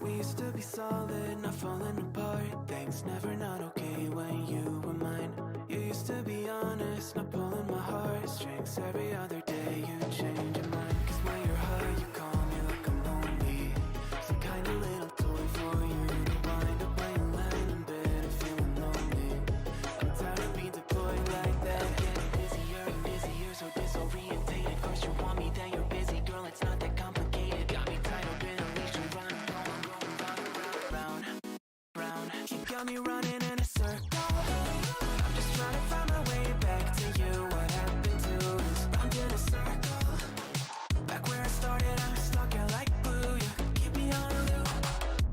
We used to be solid, not falling apart. Things never not okay when you were mine. You used to be honest, not pulling my heartstrings. Every other day you change your mind. Cause when you're high you call me like I'm lonely. Some kind of little toy for you to wind up when you land in bed and feeling lonely. I'm tired of being deployed like that. Getting busier and busier, so disorientated. First you want me, then you're busy. Girl, it's not that complicated. Got me tied up in a leash and run. Got me running in a circle. I'm just trying to find my way back to you. What happened to us? Round in a circle. Back where I started, I'm stuck here like glue. You keep me on a loop.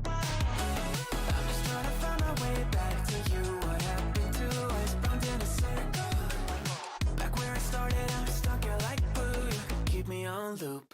I'm just trying to find my way back to you. What happened to us? Round in a circle. Back where I started, I'm stuck here like glue. You keep me on loop.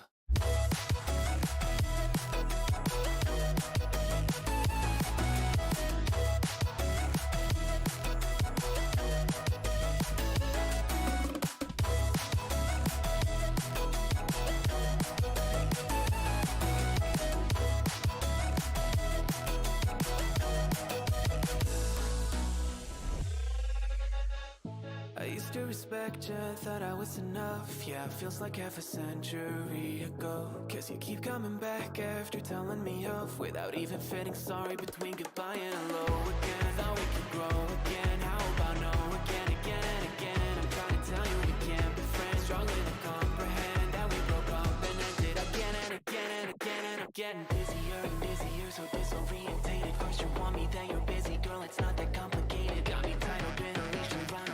I used to respect you, thought I was enough. Yeah, it feels like half a century ago. Cause you keep coming back after telling me off, without even feeling sorry between goodbye and hello again. Thought we could grow again, how about no again, again and again. I'm trying to tell you we can't be friends, struggling to comprehend that we broke up and ended again and again and again. And I'm getting busier and busier, so disorientated. First you want me, then you're busy. Girl, it's not that complicated. Got me tied up in a leash and run.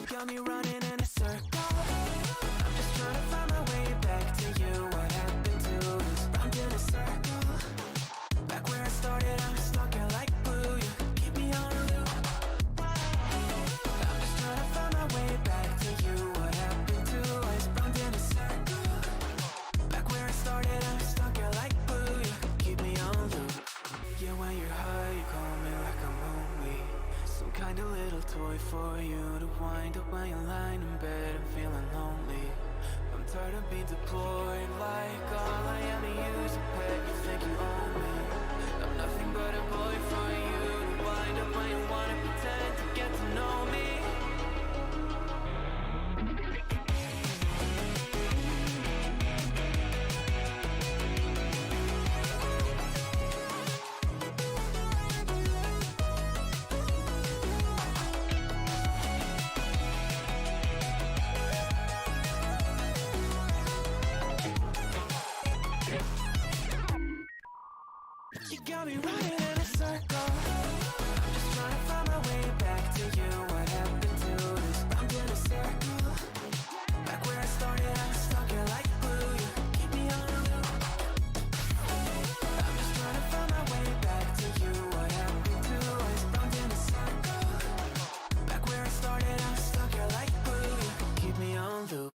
Got me running in a circle. I'm just trying to find my way back to you. What happened to us? Round in a circle. Back where I started, I'm stuck here like glue. You keep me on a loop. I'm just trying to find my way back to you. What happened to us? Round in a circle. Back where I started, I'm stuck here like glue. You keep me on loop. Yeah, when you're high, you call me like I'm lonely. Some kind of little toy for you to wind up when you're lying in bed and feeling lonely. I'm tired of being deployed like all I am to use a pet. You think you own me? I'm nothing but a boy for you to wind up when you wanna pretend to get to know me. Got me running in a circle. I'm just trying to find my way back to you. What happened to us? Round in a circle. Back where I started, I'm stuck here like glue. You keep me on a loop. I'm just trying to find my way back to you. What happened to us? Round in a circle. Back where I started, I'm stuck here like glue. You keep me on loop.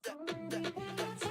Down to the bass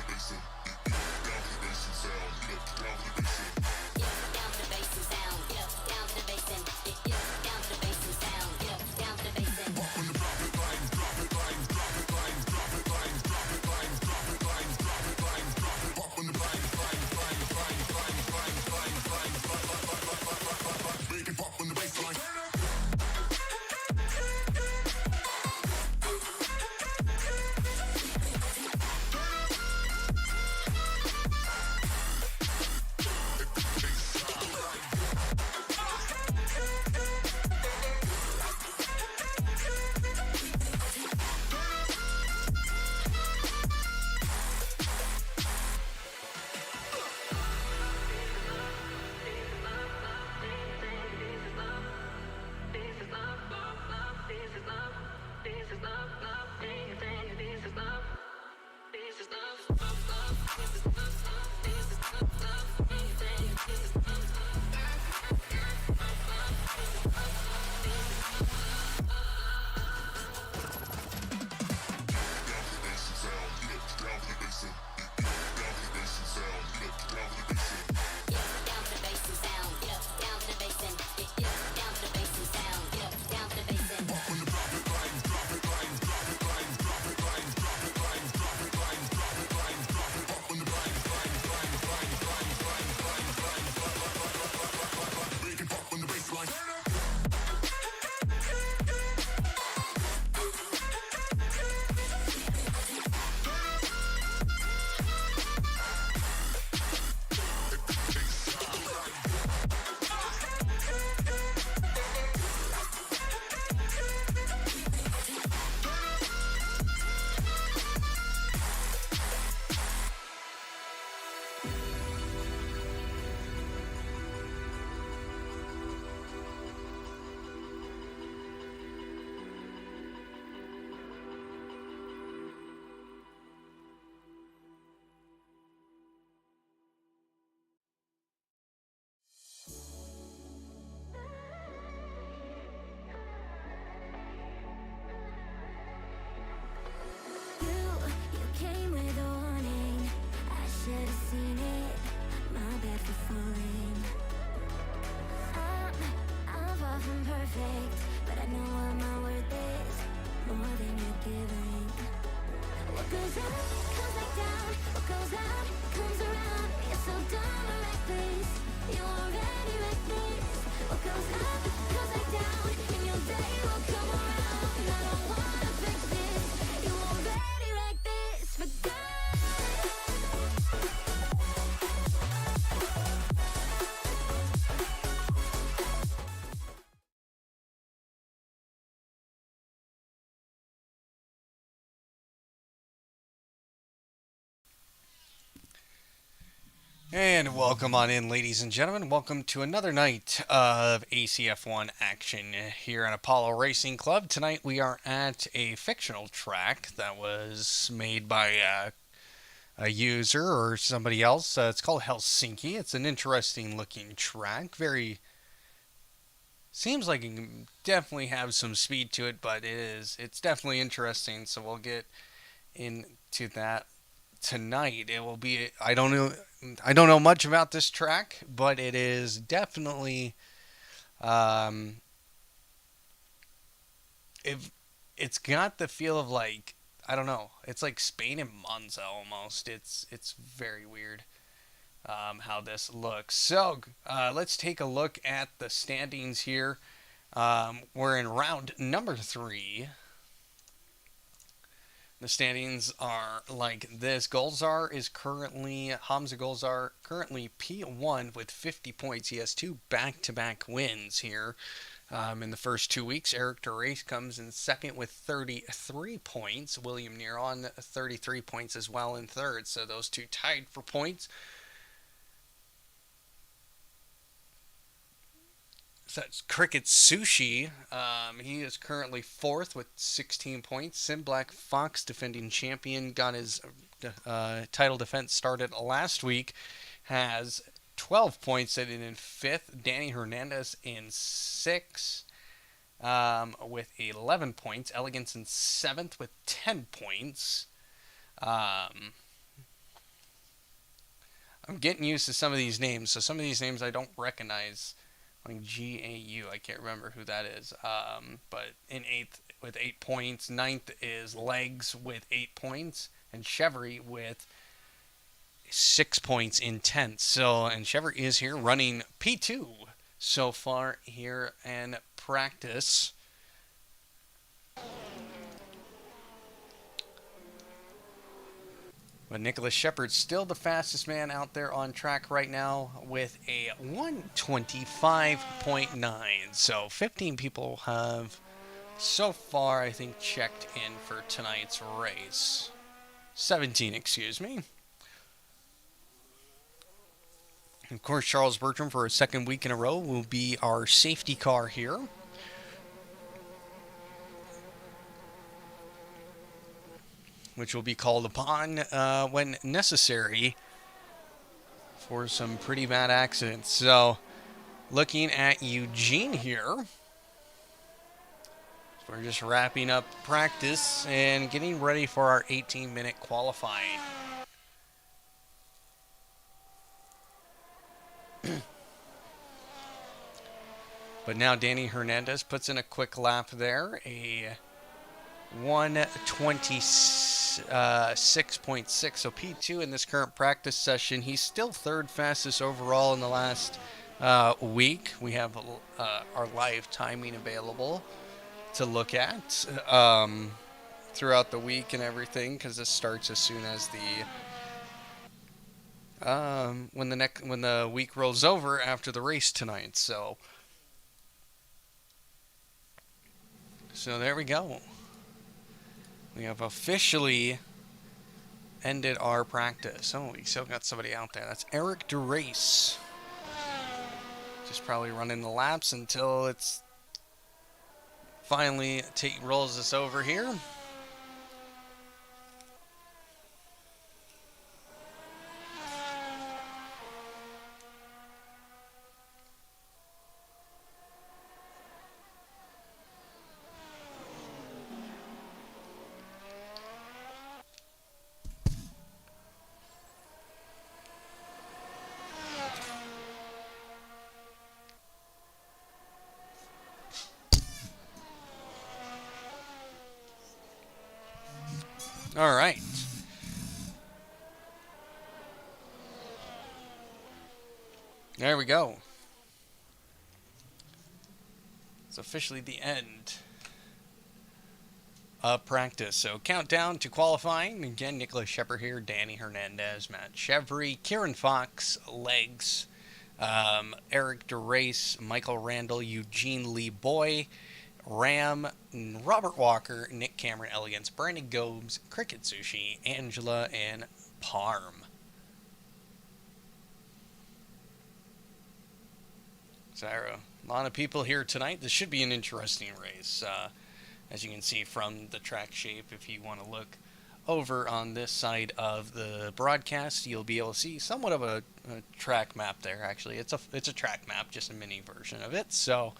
and sound, down to the bass and sound, down to the And welcome on in, ladies and gentlemen. Welcome to another night of ACF1 action here at Apollo Racing Club. Tonight we are at a fictional track that was made by a user or somebody else. It's called Helsinki. It's an interesting looking track. Very seems like it can definitely have some speed to it, but it's definitely interesting. So we'll get into that tonight. It will be I don't know much about this track, but it is definitely um if it's got the feel of like I don't know. It's like Spain and Monza almost. It's very weird how this looks. So let's take a look at the standings here. We're in round number 3. The standings are like this. Hamza Golzar currently P1 with 50 points. He has 2 back-to-back wins here in the first 2 weeks. Eric Derace comes in second with 33 points. William Neron 33 points as well in third. So those two tied for points. So that's Cricket Sushi. He is currently fourth with 16 points. Sim Black Fox, defending champion, got his title defense started last week, has 12 points, sitting in fifth. Danny Hernandez in sixth with 11 points. Elegance in seventh with 10 points. I'm getting used to some of these names, so some of these names I don't recognize. Like GAU, I can't remember who that is. But in eighth with 8 points. Ninth is Legs with 8 points, and Chevry with 6 points in 10th. So, and Chevry is here running P2 so far here in practice. But Nicholas Shepard's still the fastest man out there on track right now with a 125.9. So 15 people have so far, I think, checked in for tonight's race. 17, excuse me. Of course, Charles Bertram, for a second week in a row, will be our safety car here. Which will be called upon when necessary for some pretty bad accidents. So, looking at Eugene here, we're just wrapping up practice and getting ready for our 18-minute qualifying. But now Danny Hernandez puts in a quick lap there, a 126.6, so P2 in this current practice session. He's still third fastest overall in the last week. We have our live timing available to look at throughout the week and everything, because this starts as soon as when the week rolls over after the race tonight. So there we go. We have officially ended our practice. Oh, we still got somebody out there. That's Eric Derace. Just probably running the laps until it's finally rolls us over here. All right. There we go. It's officially the end of practice. So countdown to qualifying. Again, Nicholas Shepard here, Danny Hernandez, Matt Chevry, Kieran Fox, Legs, Eric DeRace, Michael Randall, Eugene Lee Boy, Ram, Robert Walker, Nick Cameron Elegance, Brandon Gobes, Cricket Sushi, Angela, and Parm. So a lot of people here tonight. This should be an interesting race. As you can see from the track shape, if you want to look over on this side of the broadcast, you'll be able to see somewhat of a track map there. Actually, it's a track map, just a mini version of it. So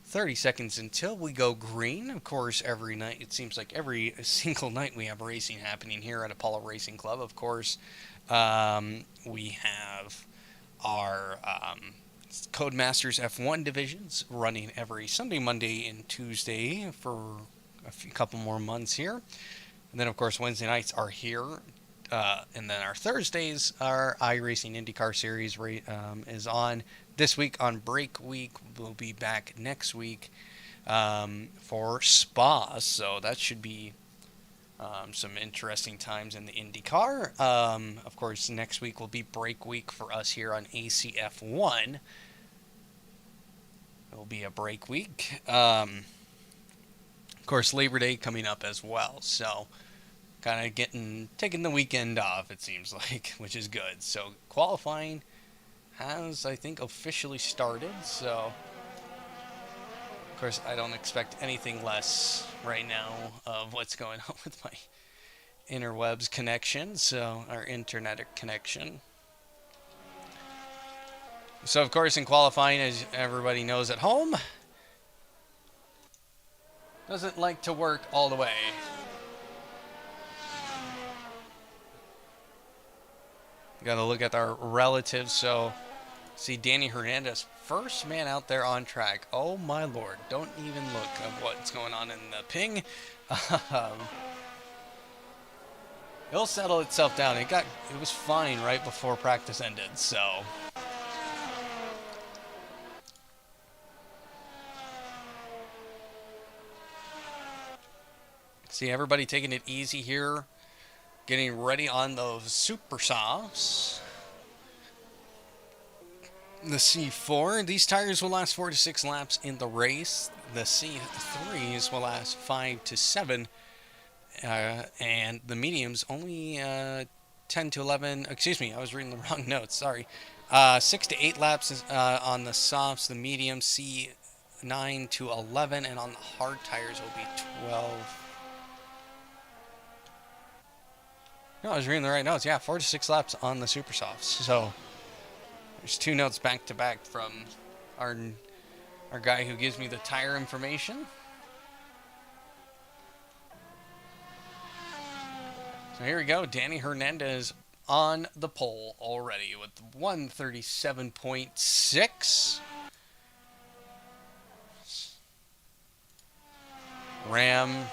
30 seconds until we go green. Of course, every night, it seems like every single night we have racing happening here at Apollo Racing Club. Of course, we have our Codemasters F1 divisions running every Sunday, Monday, and Tuesday for a couple more months here. And then, of course, Wednesday nights are here. And then our Thursdays, our iRacing IndyCar Series is on. This week on break week, we'll be back next week for Spa. So that should be some interesting times in the IndyCar. Of course, next week will be break week for us here on ACF1. It'll be a break week. Of course, Labor Day coming up as well. So kind of taking the weekend off, it seems like, which is good. So qualifying has, I think, officially started. So, of course, I don't expect anything less right now of what's going on with my interwebs connection, so our internet connection. So, of course, in qualifying, as everybody knows at home, doesn't like to work all the way. Got to look at our relatives. So, see Danny Hernandez, first man out there on track. Oh my lord! Don't even look at what's going on in the ping. It'll settle itself down. It was fine right before practice ended. So. See everybody taking it easy here, getting ready on those super softs. The C4, these tires will last 4 to 6 laps in the race. The C3s will last 5 to 7, and the mediums only 10 to 11. Excuse me, I was reading the wrong notes. Sorry. 6 to 8 laps on the softs. The mediums C9 to 11, and on the hard tires will be 12. No, I was reading the right notes. Yeah, 4 to 6 laps on the super softs. So there's 2 notes back to back from our guy who gives me the tire information. So here we go. Danny Hernandez on the pole already with 137.6. Ram.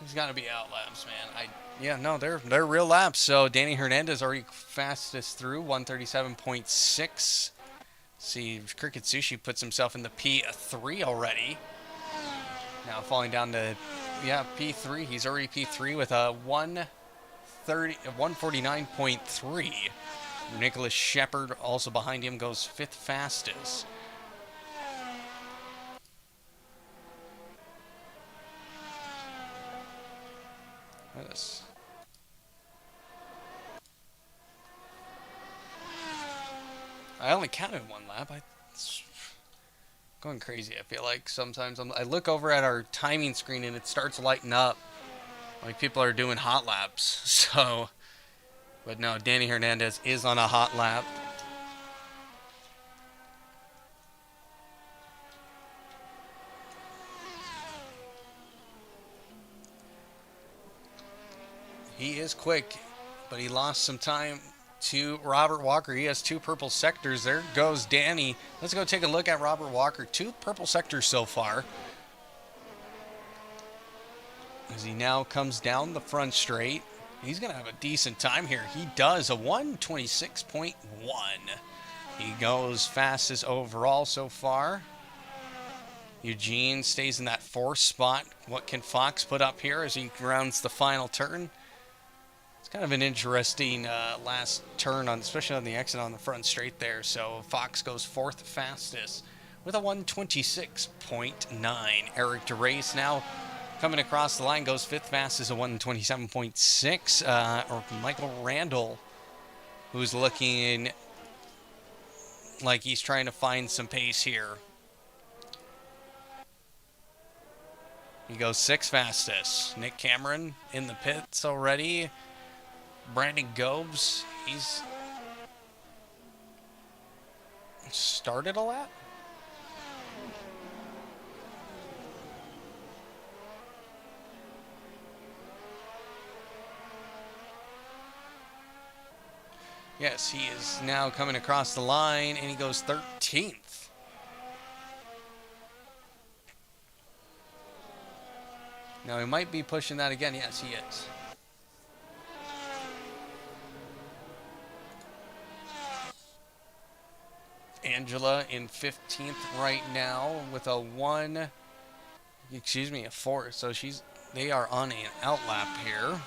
He's got to be out laps, man. Yeah, no, they're real laps. So Danny Hernandez already fastest through 137.6. See, Cricket Sushi puts himself in the P3 already. Now falling down to P3. He's already P3 with a 149.3. Nicholas Shepard also behind him goes 5th fastest. Yes. I only counted 1 lap. It's going crazy. I feel like sometimes I look over at our timing screen and it starts lighting up like people are doing hot laps. So, but no, Danny Hernandez is on a hot lap. He is quick, but he lost some time to Robert Walker. He has 2 purple sectors. There goes Danny. Let's go take a look at Robert Walker. 2 purple sectors so far. as he now comes down the front straight. He's going to have a decent time here. He does a 126.1. He goes fastest overall so far. Eugene stays in that fourth spot. What can Fox put up here as he rounds the final turn? It's kind of an interesting last turn, especially on the exit on the front straight there. So Fox goes fourth fastest with a 126.9. Eric DeRace now coming across the line, goes fifth fastest, a 127.6. Or Michael Randall, who's looking like he's trying to find some pace here. He goes sixth fastest. Nick Cameron in the pits already. Brandon Gobes, he's started a lap. Yes, he is now coming across the line, and he goes 13th. Now, he might be pushing that again. Yes, he is. Angela in 15th right now with a 4. So they are on an outlap here.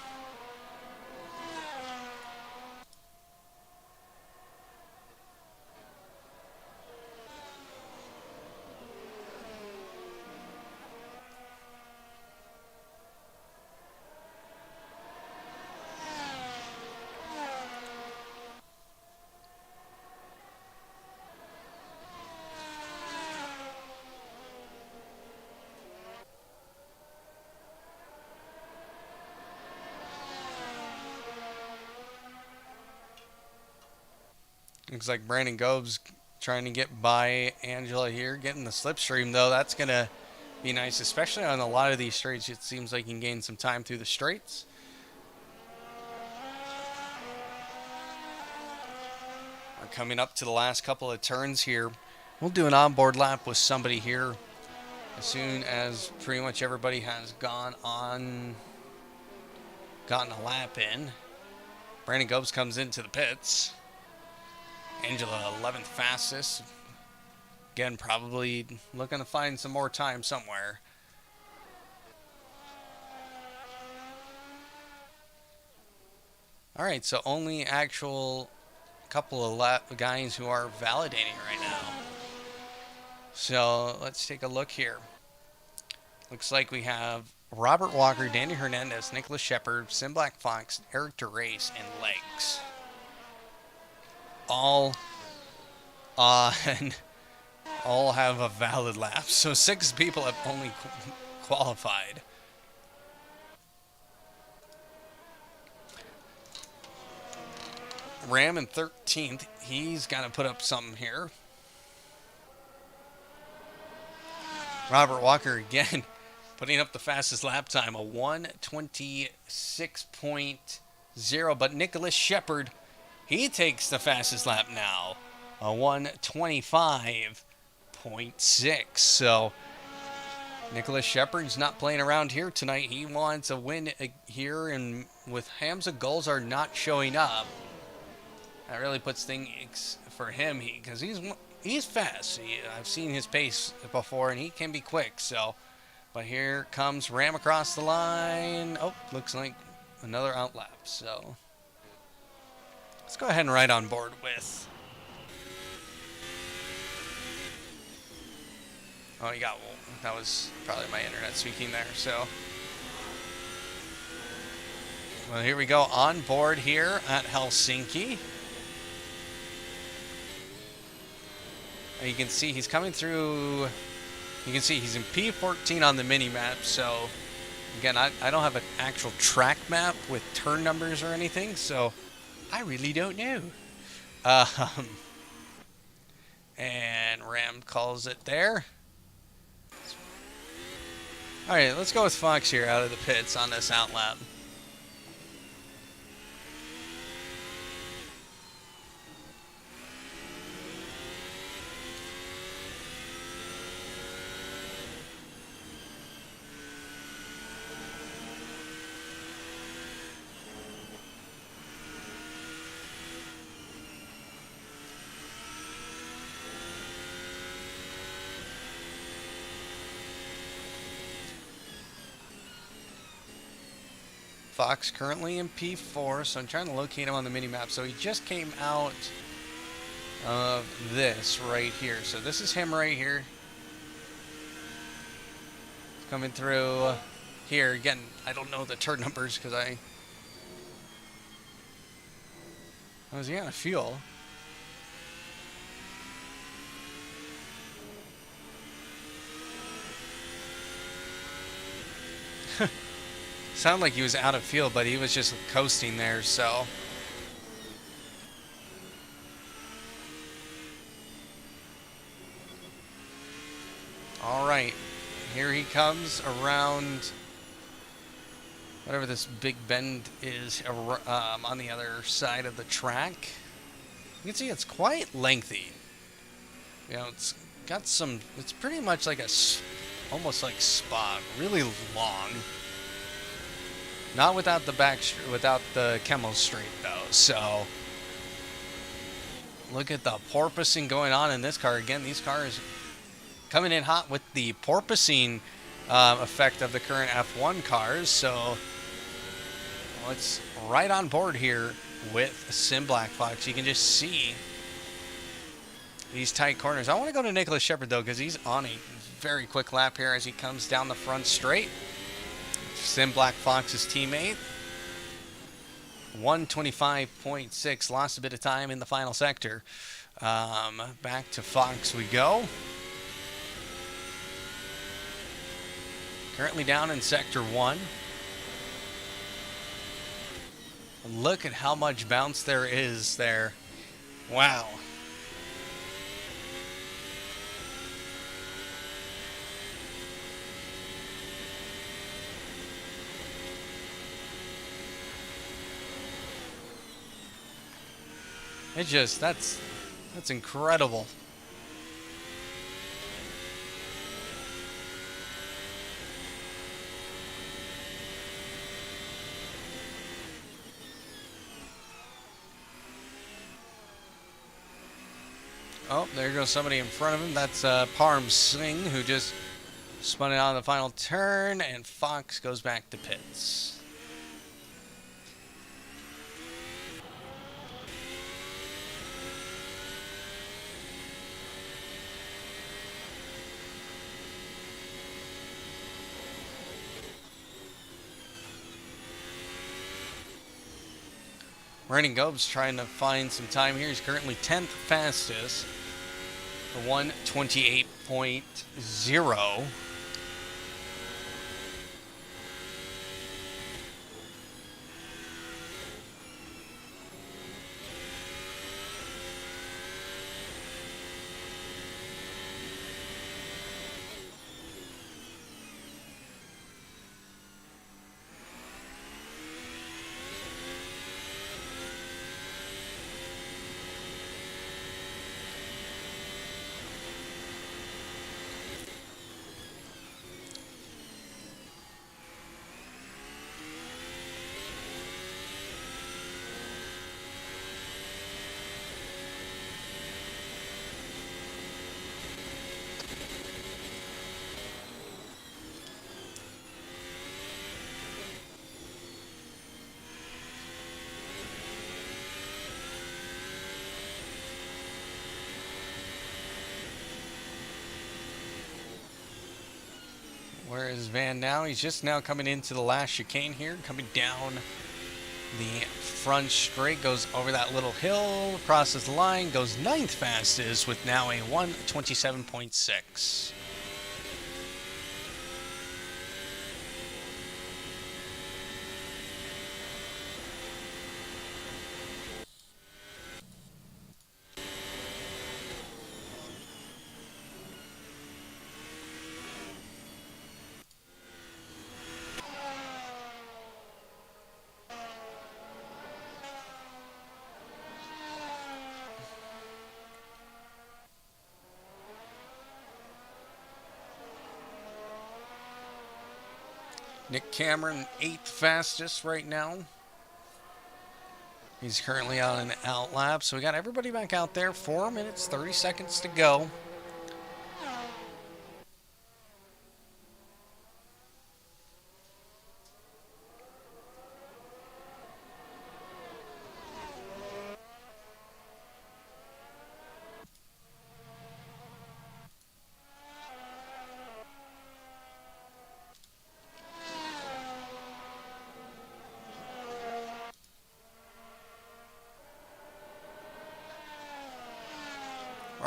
Looks like Brandon Gobes trying to get by Angela here, getting the slipstream, though. That's going to be nice, especially on a lot of these straights. It seems like he can gain some time through the straights. We're coming up to the last couple of turns here. We'll do an onboard lap with somebody here as soon as pretty much everybody has gotten a lap in. Brandon Gobes comes into the pits. Angela 11th fastest. Again, probably looking to find some more time somewhere. All right, so only actual couple of guys who are validating right now. So let's take a look here. Looks like we have Robert Walker, Danny Hernandez, Nicholas Shepard, Sim Black Fox, Eric DeRace, and Legs. All have a valid lap. So 6 people have only qualified. Ram in 13th. He's got to put up something here. Robert Walker again putting up the fastest lap time, a 126.0. But Nicholas Shepard, he takes the fastest lap now, a 125.6. So Nicholas Shepard's not playing around here tonight. He wants a win here, and with Hamza Gulzar not showing up, that really puts things for him, because he's fast. I've seen his pace before, and he can be quick. So, but here comes Ram across the line. Oh, looks like another outlap. So let's go ahead and ride on board with. Oh, that was probably my internet speaking there. So, well, here we go on board here at Helsinki. You can see he's coming through. You can see he's in P14 on the mini map. So again, I don't have an actual track map with turn numbers or anything, so I really don't know. And Ram calls it there. All right, let's go with Fox here out of the pits on this outlap. Fox currently in P4, so I'm trying to locate him on the mini-map. So he just came out of this right here. So this is him right here. Coming through here. Again, I don't know the turn numbers because I... Oh, is he out of fuel? Sounded like he was out of fuel, but he was just coasting there, so... Alright, here he comes around whatever this big bend is on the other side of the track. You can see it's quite lengthy. You know, it's got some, it's pretty much like a, almost like Spa, really long. Not without the without the Camel Street though, so... Look at the porpoising going on in this car. Again, these cars coming in hot with the porpoising effect of the current F1 cars. So it's right on board here with Sim Black Fox. You can just see these tight corners. I want to go to Nicholas Shepard though, because he's on a very quick lap here as he comes down the front straight. Sim Black Fox's teammate. 125.6, lost a bit of time in the final sector. Back to Fox we go. Currently down in Sector 1. Look at how much bounce there is there. Wow. It just, that's incredible. Oh, there goes somebody in front of him. That's Parm Singh, who just spun it on the final turn, and Fox goes back to pits. Brandon Gobes trying to find some time here. He's currently 10th fastest. The 128.0. Where is Van now? He's just now coming into the last chicane here, coming down the front straight, goes over that little hill, crosses the line, goes 9th fastest with now a 127.6. Nick Cameron, 8th fastest right now. He's currently on an out lap, so we got everybody back out there. 4 minutes, 30 seconds to go.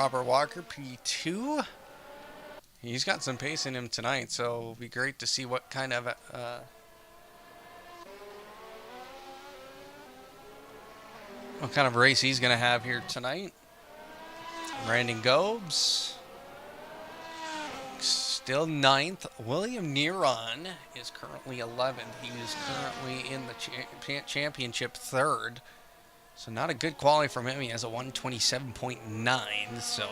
Robert Walker, P2. He's got some pace in him tonight, so it'll be great to see what kind of race he's going to have here tonight. Brandon Gobes, still 9th. William Neron is currently 11th. He is currently in the championship 3rd. So not a good quality from him. He has a 127.9, so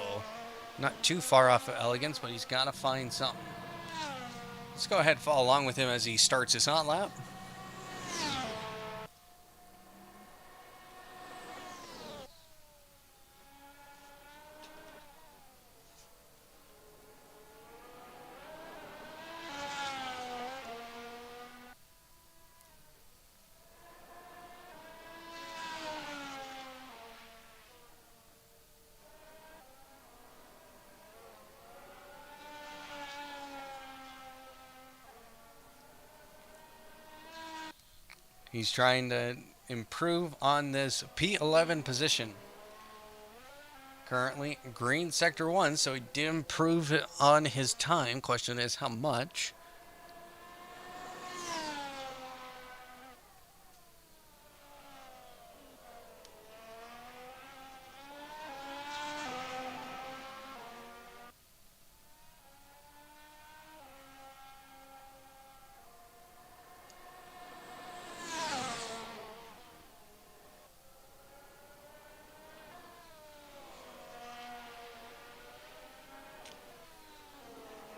not too far off of elegance, but he's got to find something. Let's go ahead and follow along with him as he starts his hot lap. He's trying to improve on this P11 position. Currently green sector 1, so he did improve on his time. Question is how much?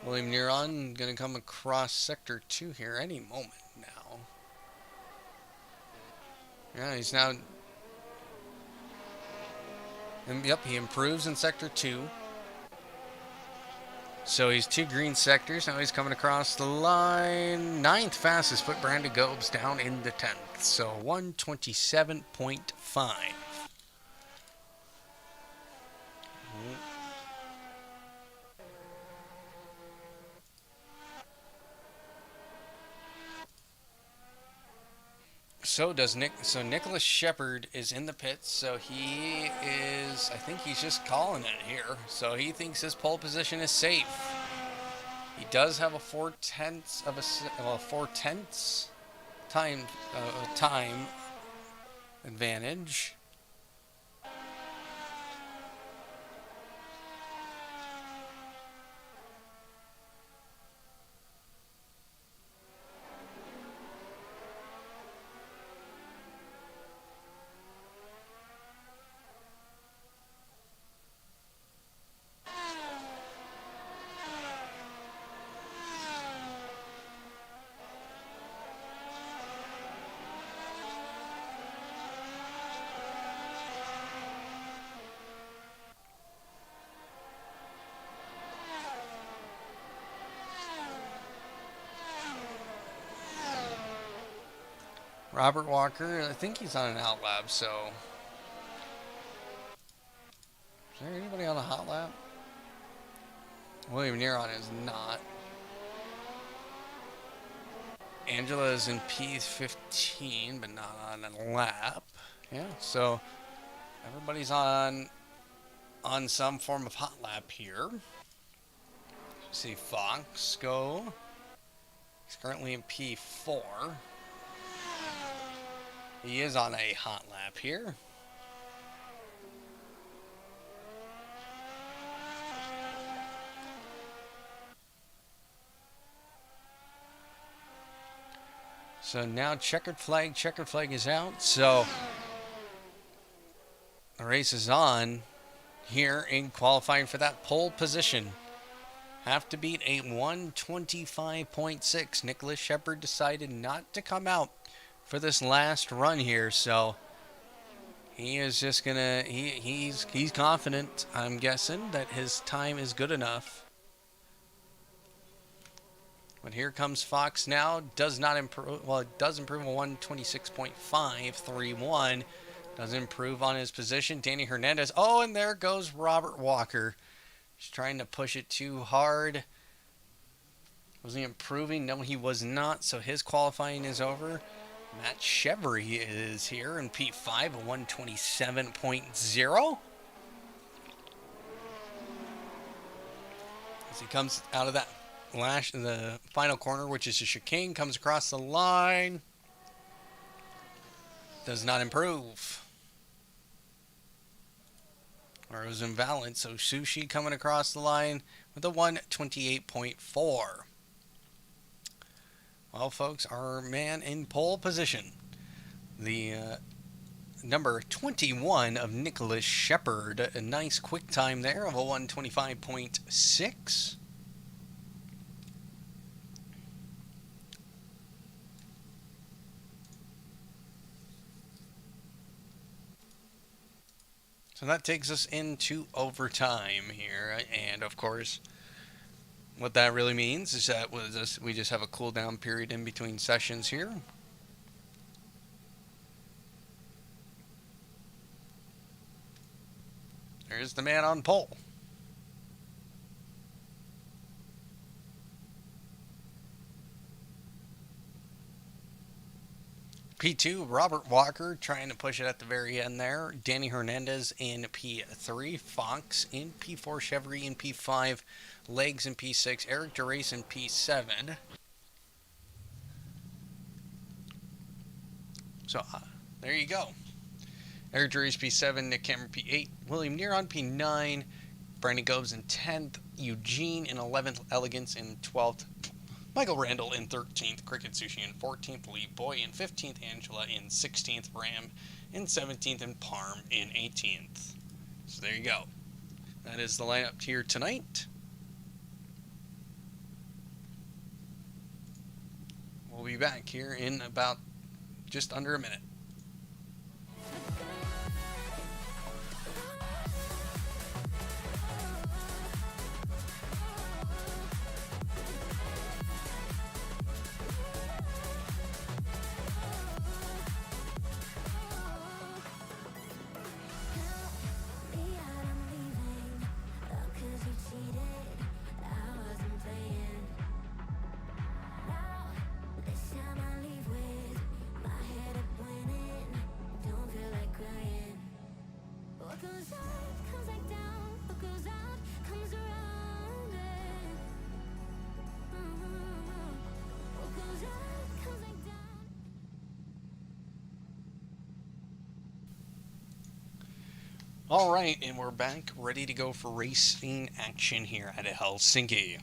William Neron going to come across sector 2 here any moment now. Yeah, he's now... And yep, he improves in sector 2. So he's 2 green sectors. Now he's coming across the line. 9th fastest, put Brandon Gobes down in the 10th. So 127.5. So Nicholas Shepard is in the pits, so he is, I think he's just calling it here. So he thinks his pole position is safe. He does have a 4/10 of a 4/10 time advantage. Robert Walker, I think he's on an out lap, so... Is there anybody on a hot lap? William Neron is not. Angela is in P15, but not on a lap. Yeah, so everybody's on some form of hot lap here. See Fox go. He's currently in P4. He is on a hot lap here. So now checkered flag is out. So the race is on here in qualifying for that pole position. Have to beat a 125.6. Nicholas Shepard decided not to come out for this last run here, so he is just gonna he's confident, I'm guessing, that his time is good enough. But here comes Fox now. Does not improve. Well, it does improve a 126.531. Does improve on his position. Danny Hernandez. Oh, and there goes Robert Walker. He's trying to push it too hard. Was he improving? No, he was not. So his qualifying is over. Matt Chevry is here in P5, a 127.0. He comes out of that the final corner, which is a chicane, comes across the line. Does not improve. Or it was invalid. So Sushi coming across the line with a 128.4. Well, folks, our man in pole position, the number 21 of Nicholas Shepard, a nice quick time there of a 125.6. So that takes us into overtime here, and of course, what that really means is that we just have a cool down period in between sessions here. There's the man on pole. P2, Robert Walker trying to push it at the very end there. Danny Hernandez in P3. Fox in P4. Chevry in P5. Legs in P6. Eric DeRace in P7. So, there you go. Eric DeRace P7. Nick Cameron P8. William Neron P9. Brandon Goebs in 10th. Eugene in 11th. Elegance in 12th. Michael Randall in 13th, Cricket Sushi in 14th, Lee Boy in 15th, Angela in 16th, Ram in 17th, and Parm in 18th. So there you go. That is the lineup here tonight. We'll be back here in about just under a minute. All right, and we're back, ready to go for racing action here at Helsinki.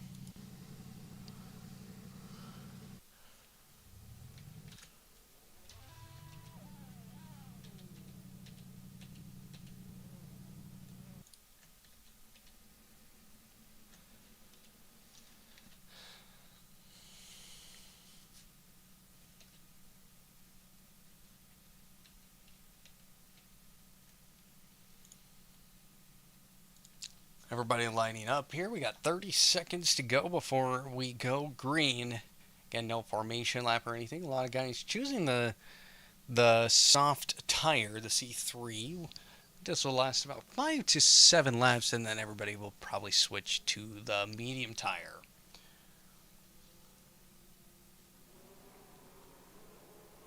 Everybody lining up here. We got 30 seconds to go before we go green. Again, no formation lap or anything. A lot of guys choosing the soft tire, the C3. This will last about 5 to 7 laps, and then everybody will probably switch to the medium tire.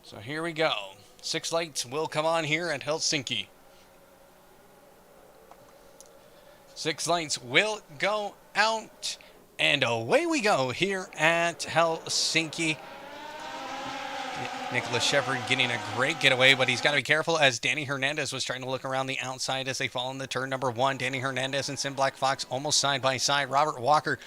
So here we go. 6 lights will come on here at Helsinki. 6 lights will go out, and away we go here at Helsinki. Nicholas Shepard getting a great getaway, but he's got to be careful as Danny Hernandez was trying to look around the outside as they fall into turn number 1. Danny Hernandez and Sim Black Fox almost side by side. Robert Walker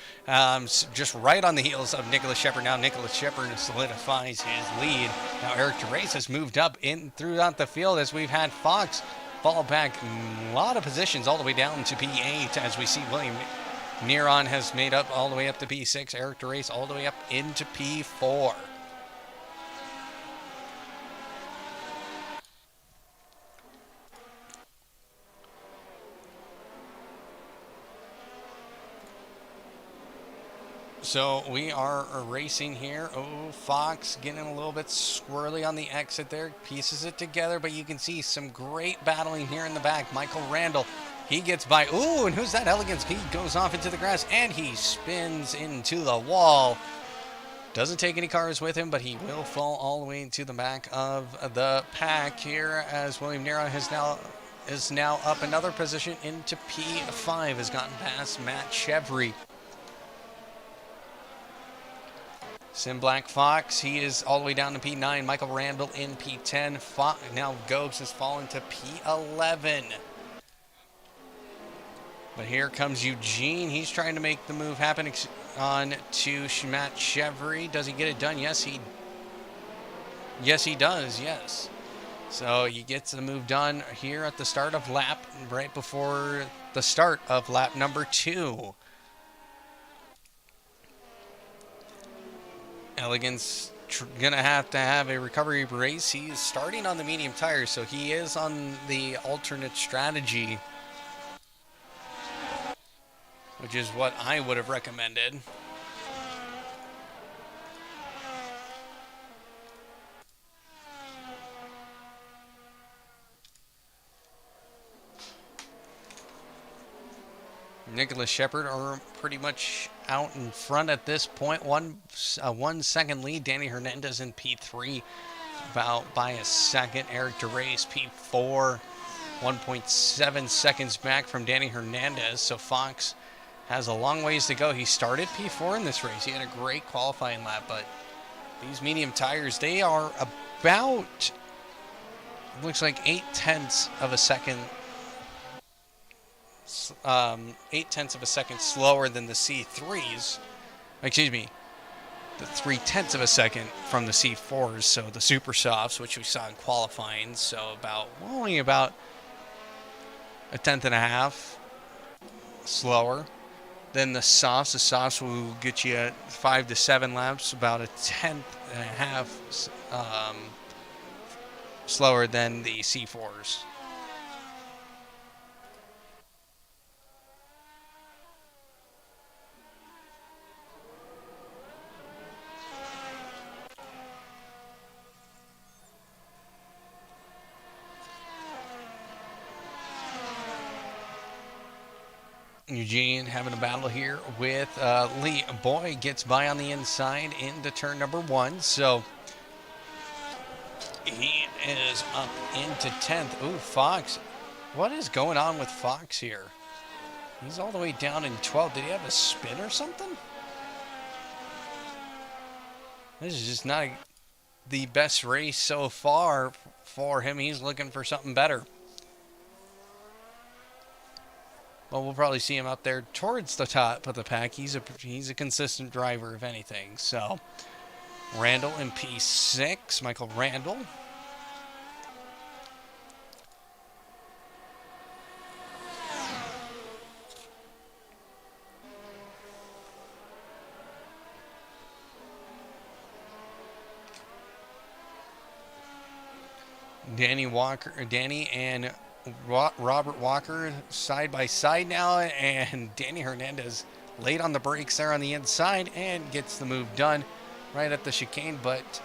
just right on the heels of Nicholas Shepard. Now Nicholas Shepard solidifies his lead. Now Eric DeRace has moved up in throughout the field as we've had Fox fall back a lot of positions all the way down to P8 as we see William Neron has made up all the way up to P6. Eric DeRace all the way up into P4. So we are racing here. Oh, Fox getting a little bit squirrely on the exit there. Pieces it together, but you can see some great battling here in the back. Michael Randall, he gets by. Ooh, and who's that? Elegance. He goes off into the grass, and he spins into the wall. Doesn't take any cars with him, but he will fall all the way into the back of the pack here as William Nero is now up another position into P5, has gotten past Matt Chevry. Sim Black Fox, he is all the way down to P9. Michael Randall in P10. Now Gobes has fallen to P11. But here comes Eugene. He's trying to make the move happen on to Matt Chevry. Does he get it done? Yes, he does. Yes. So he gets the move done here at the start of lap, right before the start of lap number 2. Elegance gonna have to have a recovery race. He is starting on the medium tires, so he is on the alternate strategy, which is what I would have recommended. Nicholas Shepard are pretty much out in front at this point. 1 second lead. Danny Hernandez in P3, about by a second. Eric DeRace P4, 1.7 seconds back from Danny Hernandez. So Fox has a long ways to go. He started P4 in this race. He had a great qualifying lap, but these medium tires, they are about, looks like 0.8 of a second 0.8 of a second slower than the C3s. Excuse me, the 0.3 of a second from the C4s. So the super softs, which we saw in qualifying, so only about 0.1/10 slower than the softs. The softs will get you at 5 to 7 laps, about 0.1/10 slower than the C4s. Eugene having a battle here with Lee. Boy gets by on the inside into turn number 1. So he is up into 10th. Ooh, Fox. What is going on with Fox here? He's all the way down in 12th. Did he have a spin or something? This is just not the best race so far for him. He's looking for something better. Well, we'll probably see him up there towards the top of the pack. He's a consistent driver, if anything. So, Randall in P6. Michael Randall. Danny and Robert Walker side by side now, and Danny Hernandez late on the brakes there on the inside and gets the move done right at the chicane. But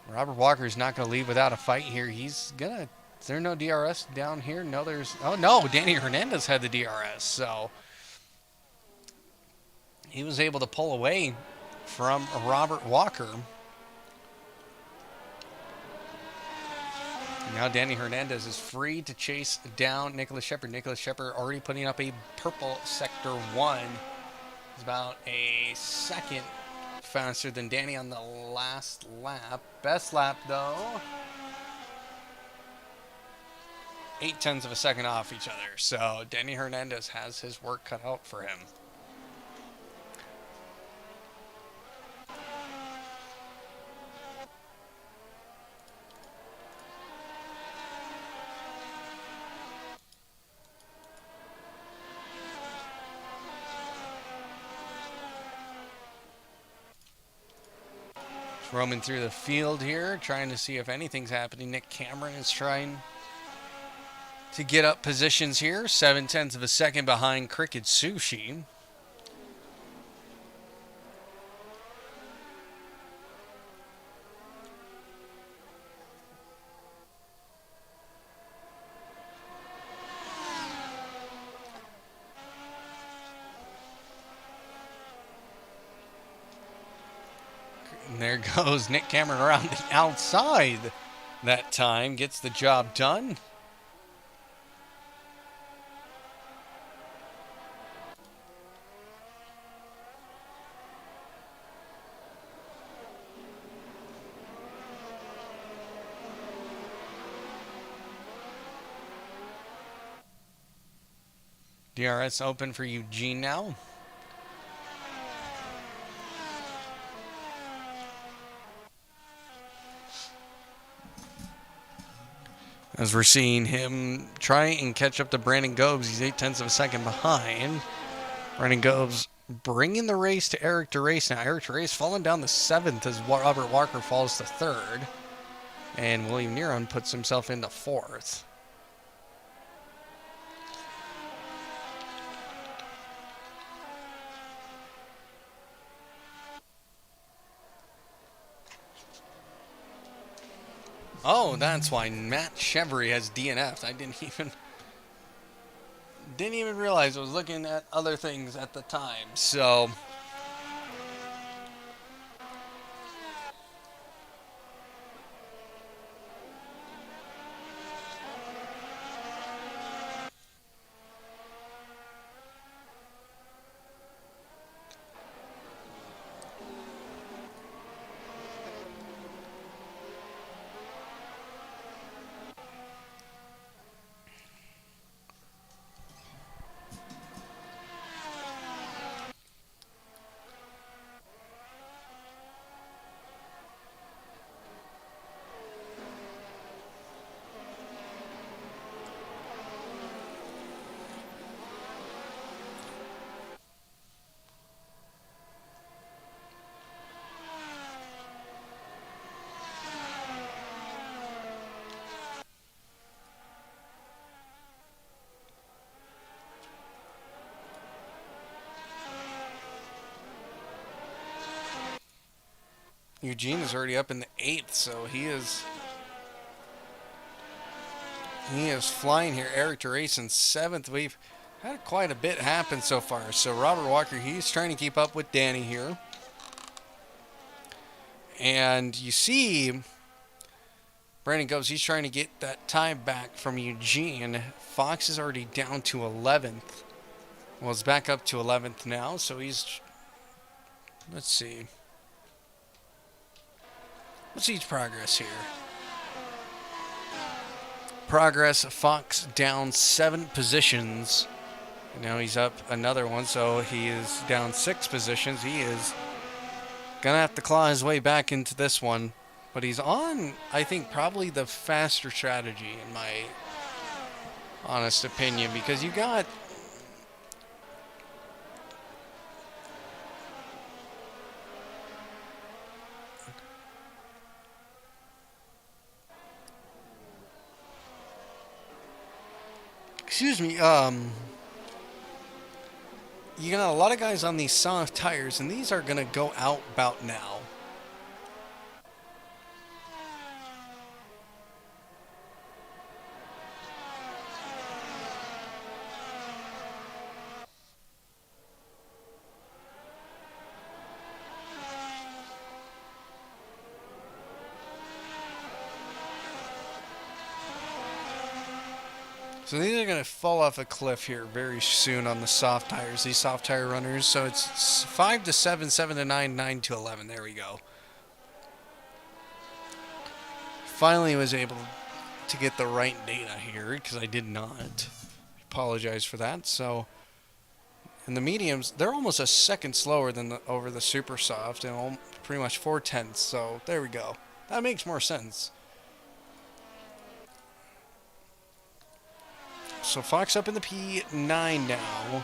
Robert Walker is not going to leave without a fight here. Is there no DRS down here? No, oh no, Danny Hernandez had the DRS, so he was able to pull away from Robert Walker. Now Danny Hernandez is free to chase down Nicholas Shepard. Nicholas Shepard already putting up a purple sector 1. He's about a second faster than Danny on the last lap. Best lap, though, 0.8 of a second off each other. So Danny Hernandez has his work cut out for him. Roaming through the field here, trying to see if anything's happening. Nick Cameron is trying to get up positions here. 0.7 of a second behind Cricket Sushi. And there goes Nick Cameron around the outside that time. Gets the job done. DRS open for Eugene now. As we're seeing him try and catch up to Brandon Gobes. He's 0.8 of a second behind. Brandon Gobes bringing the race to Eric DeRace now. Eric DeRace falling down to 7th as Robert Walker falls to 3rd. And William Neron puts himself into 4th. Oh, that's why Matt Chevry has DNF'd. I didn't even realize I was looking at other things at the time. So Eugene is already up in the 8th, so he is flying here. Eric DeRace in 7th. We've had quite a bit happen so far. So Robert Walker, he's trying to keep up with Danny here. And you see Brandon Gobes, he's trying to get that time back from Eugene. Fox is already down to 11th. Well, it's back up to 11th now, so he's... Let's see. Let's see progress here. Progress, Fox down 7 positions. And now he's up another one, so he is down 6 positions. He is going to have to claw his way back into this one. But he's on, I think, probably the faster strategy, in my honest opinion, because you got... Excuse me, you got a lot of guys on these soft tires, and these are going to go out about now. So these are going to fall off a cliff here very soon on the soft tires, these soft tire runners. So it's 5 to 7, 7 to 9, 9 to 11. There we go. Finally was able to get the right data here because I did not. Apologize for that. So, and the mediums, they're almost a second slower than over the super soft, and pretty much 4/10. So there we go. That makes more sense. So Fox up in the P9 now.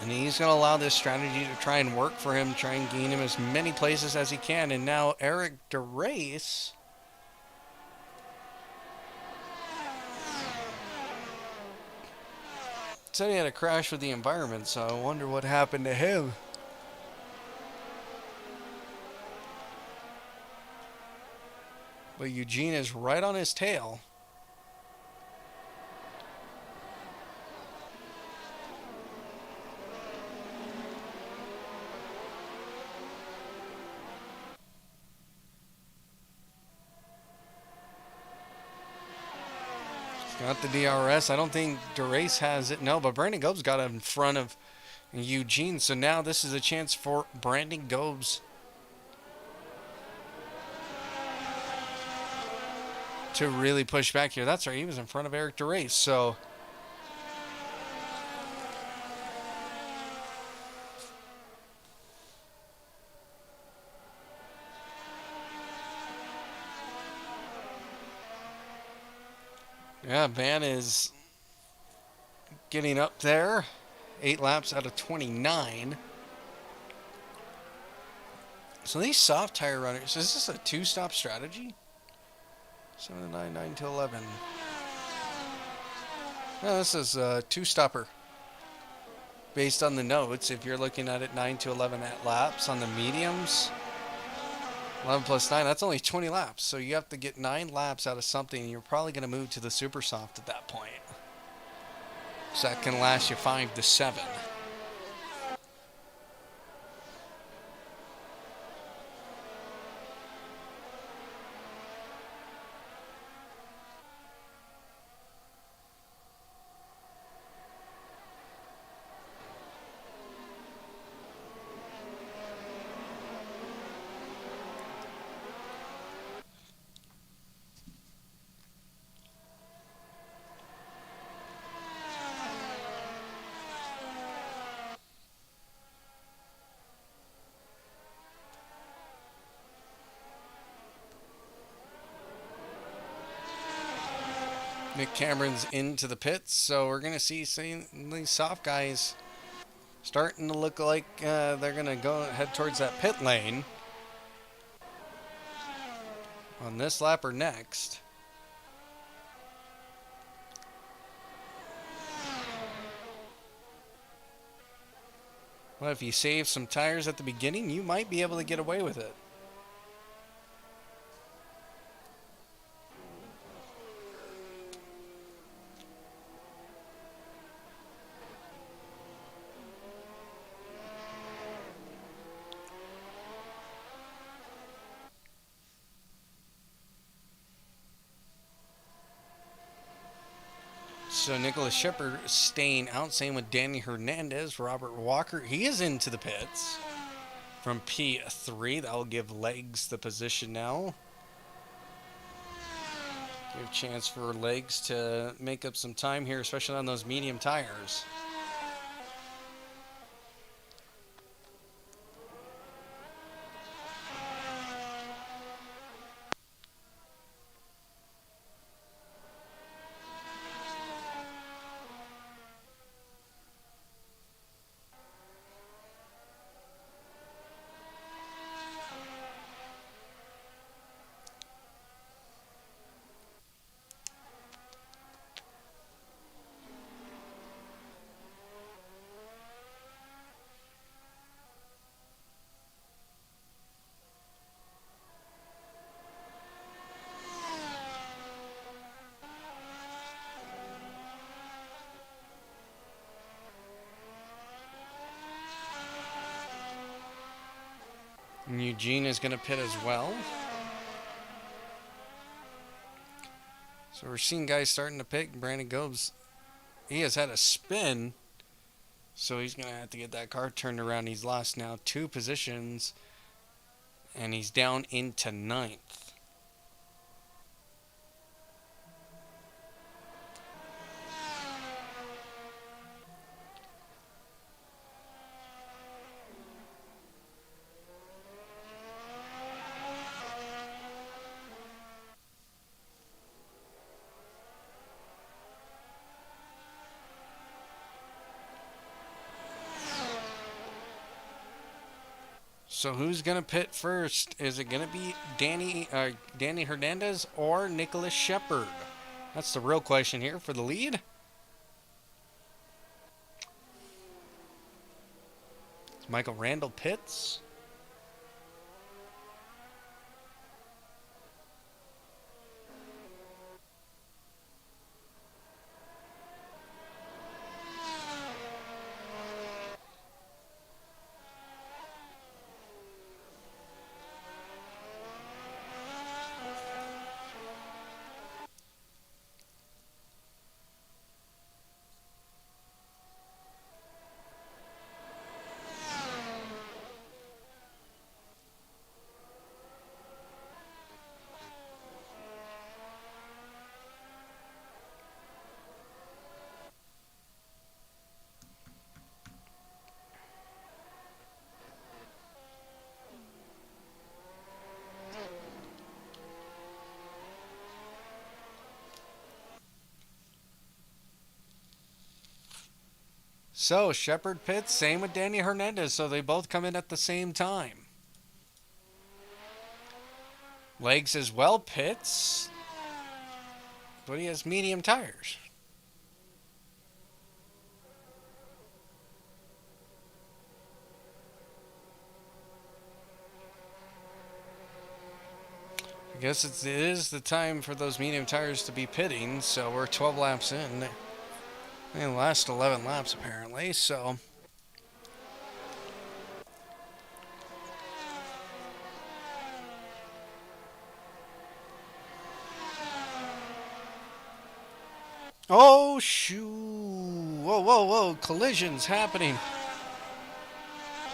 And he's going to allow this strategy to try and work for him, try and gain him as many places as he can. And now Eric DeRace said he had a crash with the environment, so I wonder what happened to him. But Eugene is right on his tail. He's got the DRS. I don't think DeRace has it. No, but Brandon Gobes got it in front of Eugene. So now this is a chance for Brandon Gobes to really push back here. That's right, he was in front of Eric DeRace. So yeah, Van is getting up there. 8 laps out of 29. So these soft tire runners, is this a 2-stop strategy? 7 to 9, 9 to 11. No, this is a 2-stopper. Based on the notes, if you're looking at it 9 to 11 at laps on the mediums, 11 plus 9, that's only 20 laps. So you have to get 9 laps out of something, and you're probably going to move to the super soft at that point. So that can last you 5 to 7. Nick Cameron's into the pits, so we're going to see these soft guys starting to look like they're going to go head towards that pit lane on this lap or next. Well, if you save some tires at the beginning, you might be able to get away with it. So Nicholas Shepard staying out, same with Danny Hernandez. Robert Walker, he is into the pits from P3. That will give Legs the position now. Give a chance for Legs to make up some time here, especially on those medium tires. And Eugene is going to pit as well. So we're seeing guys starting to pit. Brandon Gobes, he has had a spin, so he's going to have to get that car turned around. He's lost now 2 positions, and he's down into 9th. So who's going to pit first? Is it going to be Danny Hernandez or Nicholas Shepard? That's the real question here for the lead. Michael Randall pits. So, Shepard pits, same with Danny Hernandez, so they both come in at the same time. Legs as well pits, but he has medium tires. I guess it is the time for those medium tires to be pitting, so we're 12 laps in. They last 11 laps apparently, so... Oh, shoo! Whoa, whoa, whoa! Collisions happening.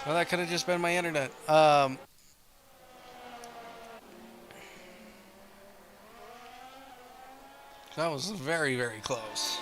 Well, that could have just been my internet. That was very, very close.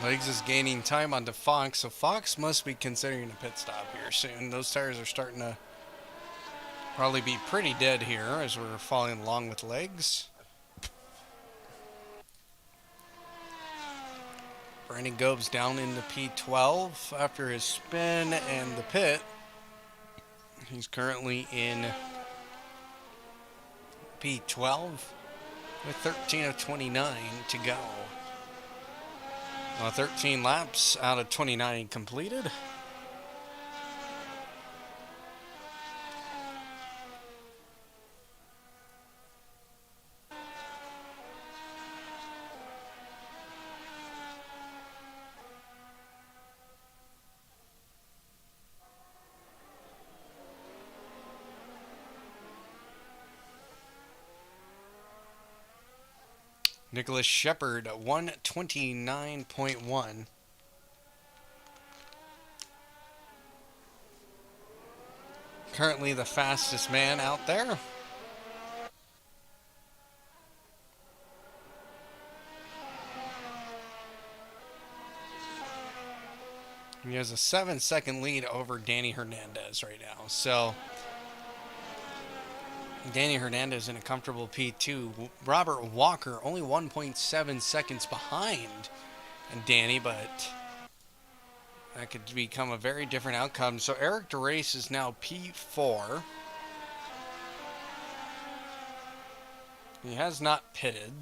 Legs is gaining time onto Fox, so Fox must be considering a pit stop here soon. Those tires are starting to probably be pretty dead here as we're following along with Legs. Brandon Gobes down into P12 after his spin and the pit. He's currently in P12 with 13 of 29 to go. 13 laps out of 29 completed. Nicholas Shepard, 129.1. Currently the fastest man out there. He has a 7-second lead over Danny Hernandez right now. So Danny Hernandez in a comfortable P2. Robert Walker only 1.7 seconds behind Danny, but that could become a very different outcome. So Eric DeRace is now P4. He has not pitted.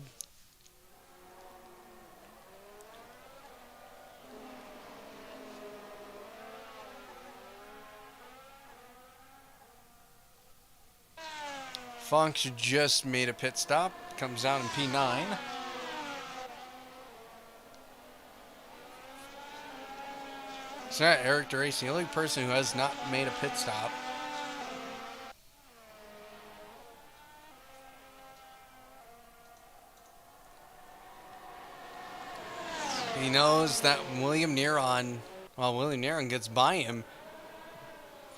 Fonks just made a pit stop. Comes down in P9. So yeah, Eric DeRace, the only person who has not made a pit stop. He knows that William Neron gets by him.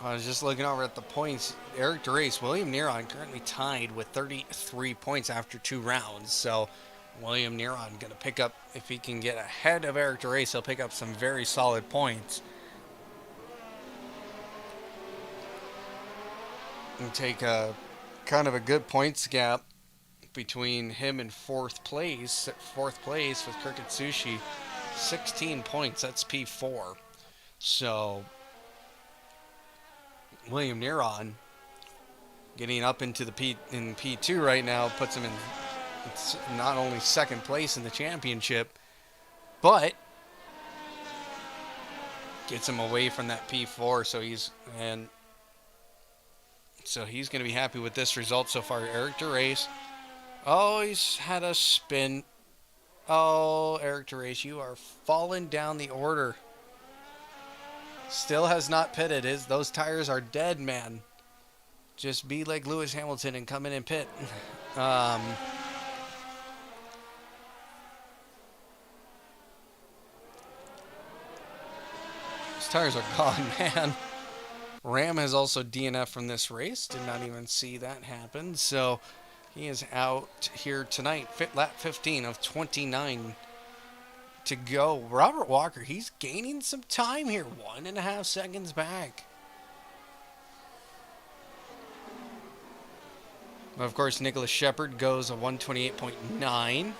I was just looking over at the points. Eric DeRace, William Neron currently tied with 33 points after 2 rounds. So William Neron going to pick up, if he can get ahead of Eric DeRace, he'll pick up some very solid points. And take a kind of a good points gap between him and fourth place. At fourth place with Crooked Sushi, 16 points. That's P4. So William Neron getting up into the P2 right now puts him in not only second place in the championship, but gets him away from that P4. So he's going to be happy with this result so far. Eric DeRace. Oh, he's had a spin. Oh, Eric DeRace, you are falling down the order. Still has not pitted. Those tires are dead, man. Just be like Lewis Hamilton and come in and pit. Those tires are gone, man. Ram has also DNF from this race. Did not even see that happen. So he is out here tonight. Lap 15 of 29 to go. Robert Walker, he's gaining some time here. 1.5 seconds back. Of course, Nicholas Shepard goes a 128.9.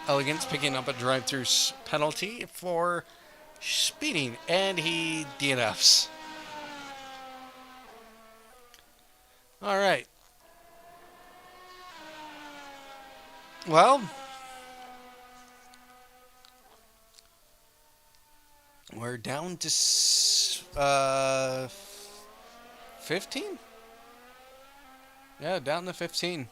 Elegance picking up a drive-through penalty for speeding, and he DNFs. All right. Well, we're down to 15? Yeah, down to 15.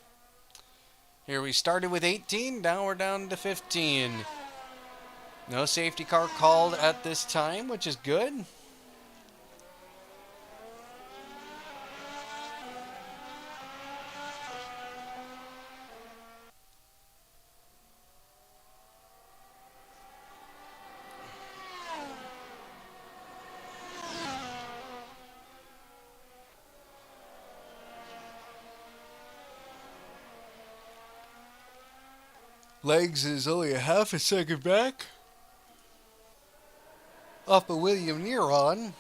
Here we started with 18, now we're down to 15. No safety car called at this time, which is good. Legs is only a half a second back off of William Neron.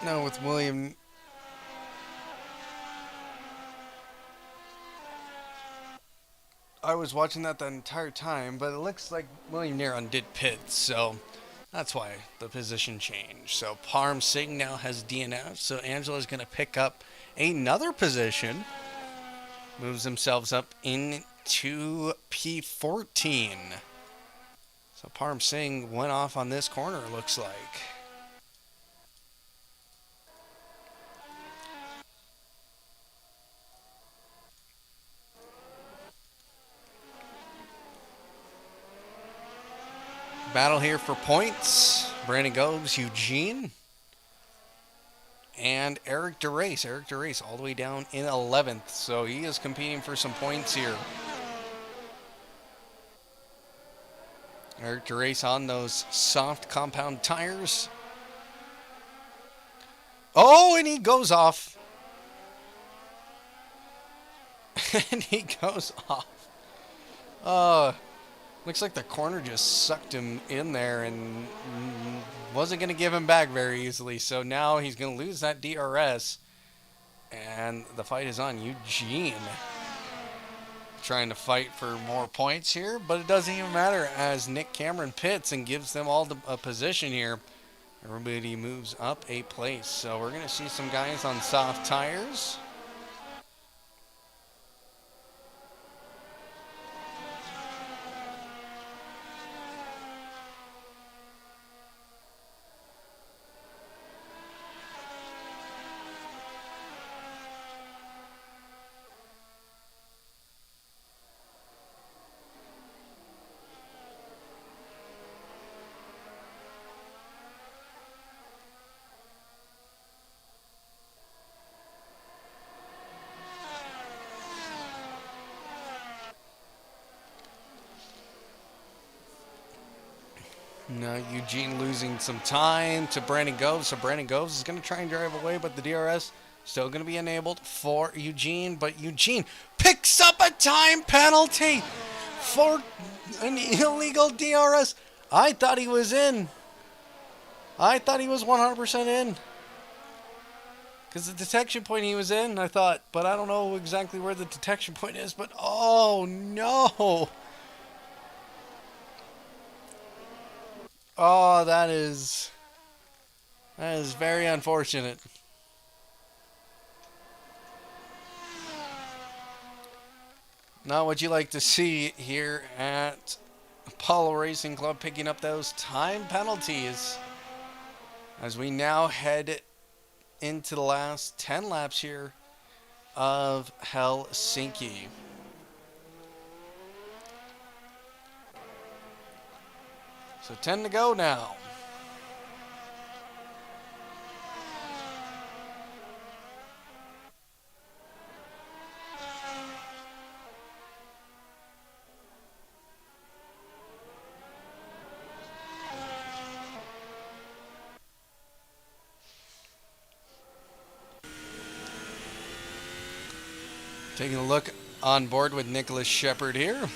Now with William. I was watching that the entire time, but it looks like William Neron did pit, so that's why the position changed. So Parm Singh now has DNF, so Angela's going to pick up another position. Moves themselves up into P14. So Parm Singh went off on this corner, it looks like. Battle here for points. Brandon Gobes, Eugene. And Eric DeRace. Eric DeRace all the way down in 11th. So he is competing for some points here. Eric DeRace on those soft compound tires. Oh, and he goes off. And he goes off. Looks like the corner just sucked him in there and wasn't going to give him back very easily. So now he's going to lose that DRS. And the fight is on Eugene. Trying to fight for more points here, but it doesn't even matter as Nick Cameron pits and gives them all a position here. Everybody moves up a place. So we're going to see some guys on soft tires. Now Eugene losing some time to Brandon Goves. So Brandon Goves is going to try and drive away, but the DRS still going to be enabled for Eugene. But Eugene picks up a time penalty for an illegal DRS. I thought he was in. I thought he was 100% in. Because the detection point he was in, I thought. But I don't know exactly where the detection point is. But oh no. Oh, that is very unfortunate. Not what you like to see here at Apollo Racing Club, picking up those time penalties as we now head into the last 10 laps here of Helsinki. So 10 to go now. Taking a look on board with Nicholas Shepard here.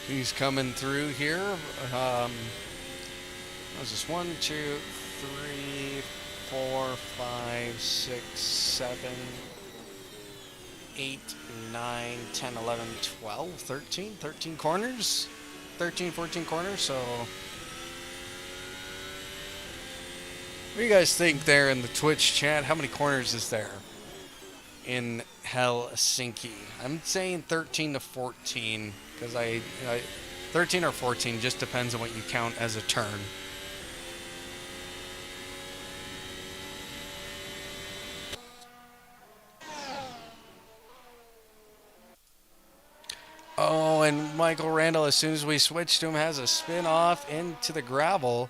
He's coming through here. What was this? 1, 2, 3, 4, 5, 6, 7, 8, 9, 10, 11, 12, 13. 13 corners. 13, 14 corners. So, what do you guys think there in the Twitch chat? How many corners is there in Helsinki? I'm saying 13 to 14. Because I 13 or 14 just depends on what you count as a turn. Oh, and Michael Randall, as soon as we switch to him, has a spin off into the gravel.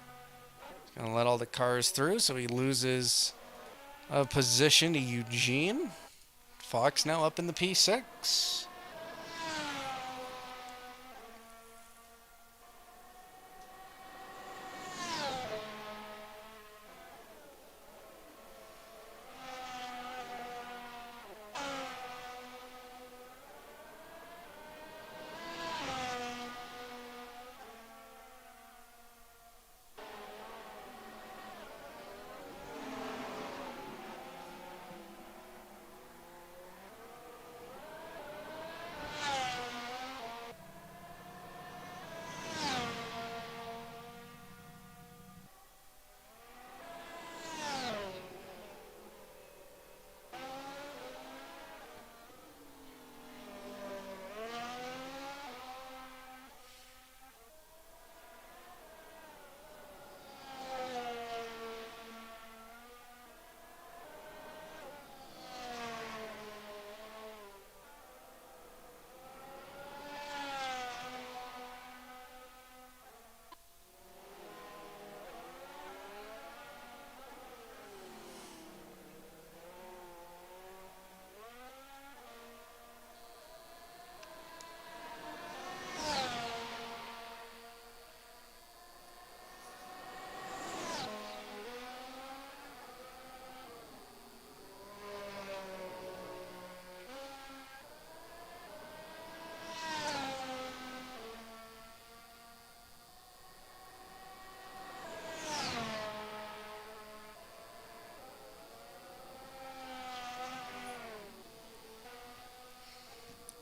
He's going to let all the cars through, so he loses a position to Eugene. Fox now up in the P6.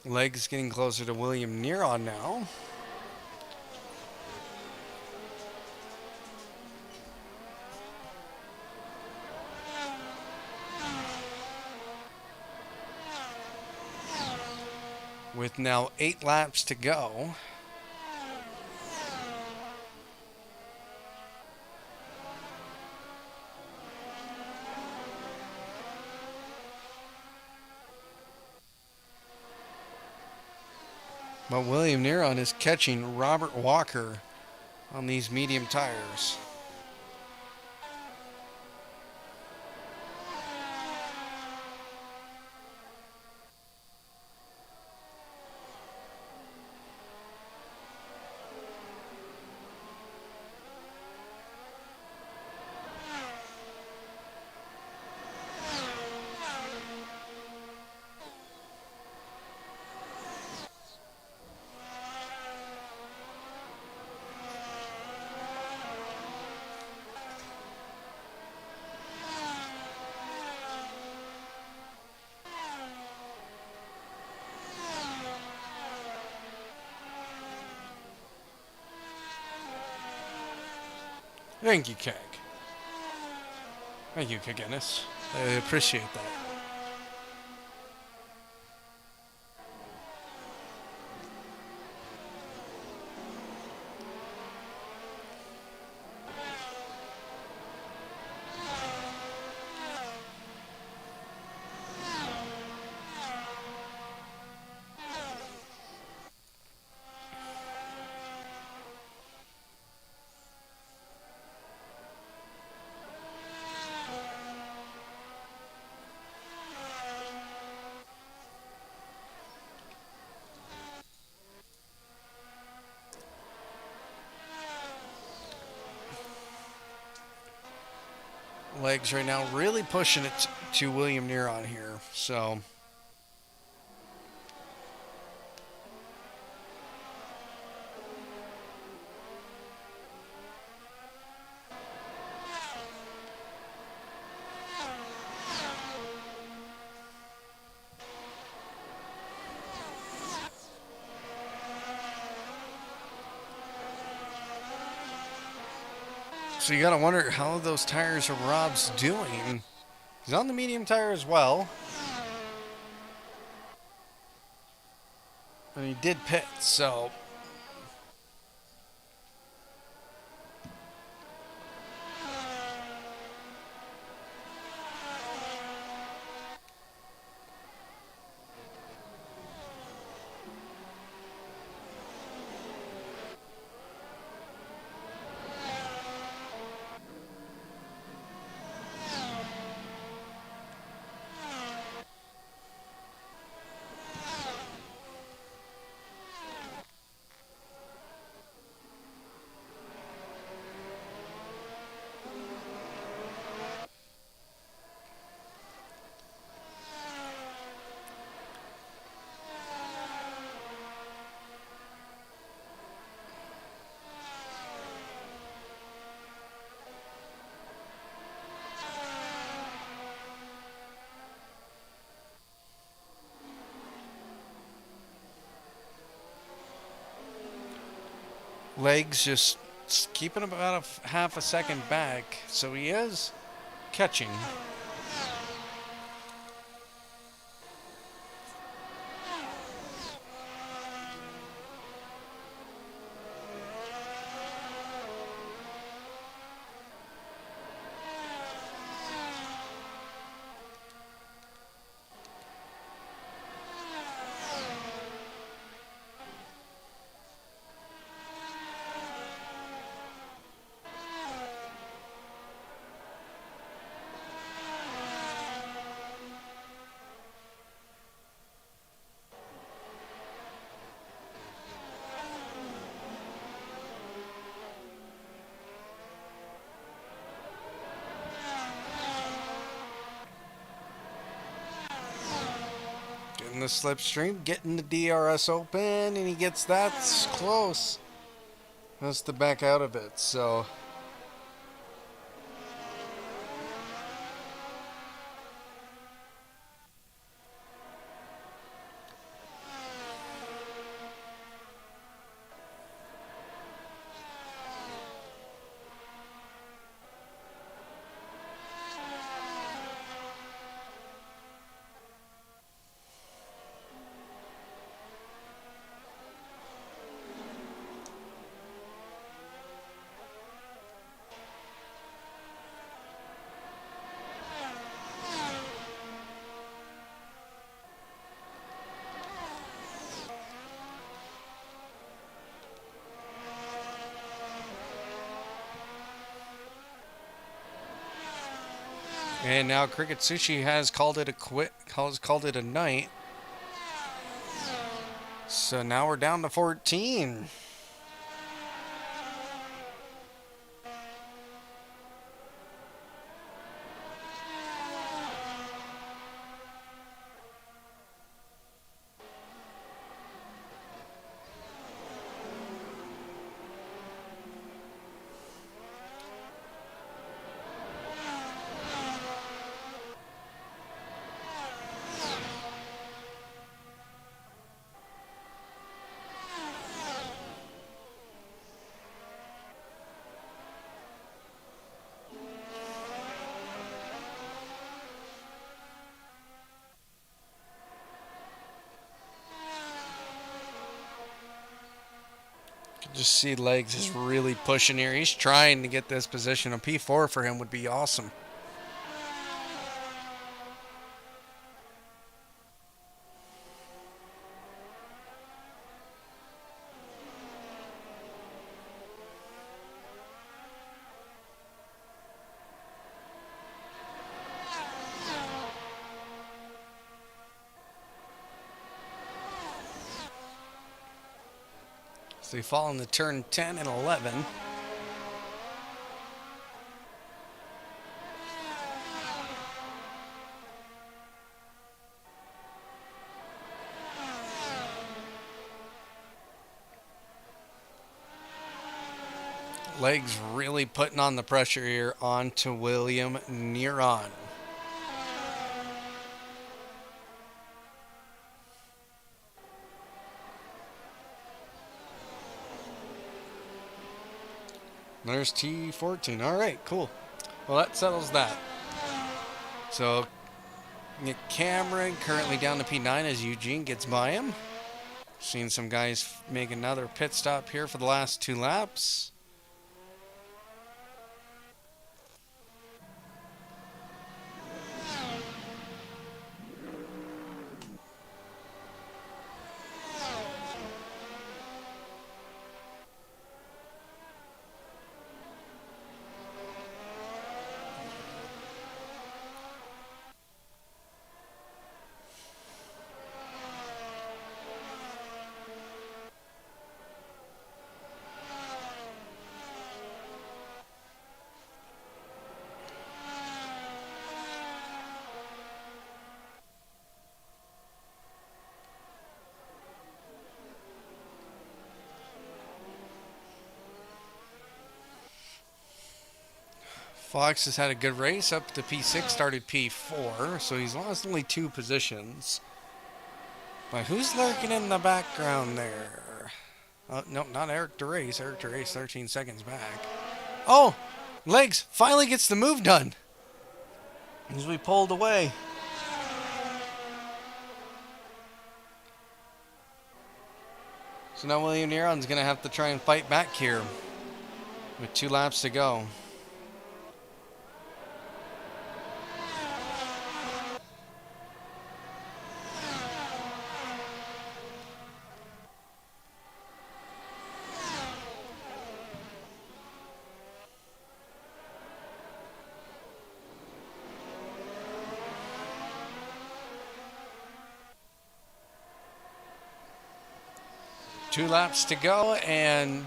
Legs getting closer to William Neron now. With now 8 laps to go. But William Neron is catching Robert Walker on these medium tires. Thank you, Keg. Thank you, Keg Ennis. I appreciate that. Legs right now really pushing it to William Neron here. So you gotta wonder how those tires are Rob's doing. He's on the medium tire as well. And he did pit, so Legs just keeping about a half a second back. So he is catching. Getting the slipstream, getting the DRS open, and he gets that close. Has to back out of it, so And now Cricket Sushi has called it called it a night. So now we're down to 14. Just see Legs is really pushing here. He's trying to get this position. A P4 for him would be awesome. So they fall in the turn 10 and 11. Legs really putting on the pressure here onto William Neron. There's T14. All right, cool. Well, that settles that. So Nick Cameron currently down to P9 as Eugene gets by him. Seen some guys make another pit stop here for the last 2 laps. Fox has had a good race up to P6, started P4, so he's lost only 2 positions. But who's lurking in the background there? No, not Eric DeRace. Eric DeRace 13 seconds back. Oh, Legs finally gets the move done as we pulled away. So now William Neron's going to have to try and fight back here with 2 laps to go. Two laps to go, and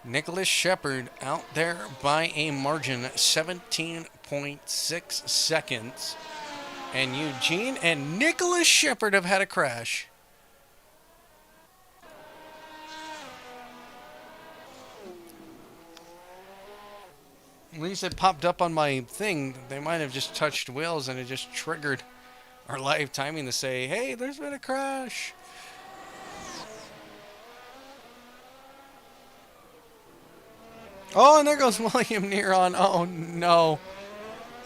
Nicholas Shepard out there by a margin 17.6 seconds. And Eugene and Nicholas Shepard have had a crash. At least it popped up on my thing. They might have just touched wheels and it just triggered our live timing to say, hey, there's been a crash. Oh, and there goes William Neron. Oh, no.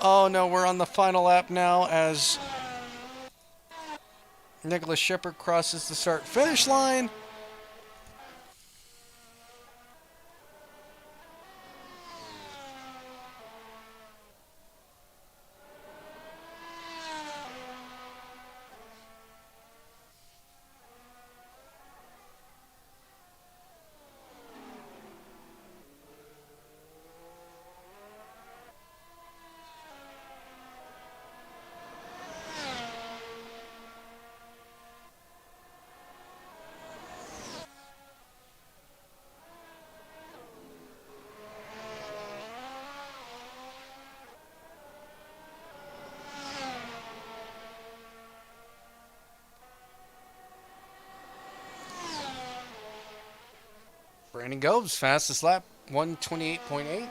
Oh, no, we're on the final lap now as Nicholas Shepard crosses the start-finish line. Brandon Gobes, fastest lap, 128.8.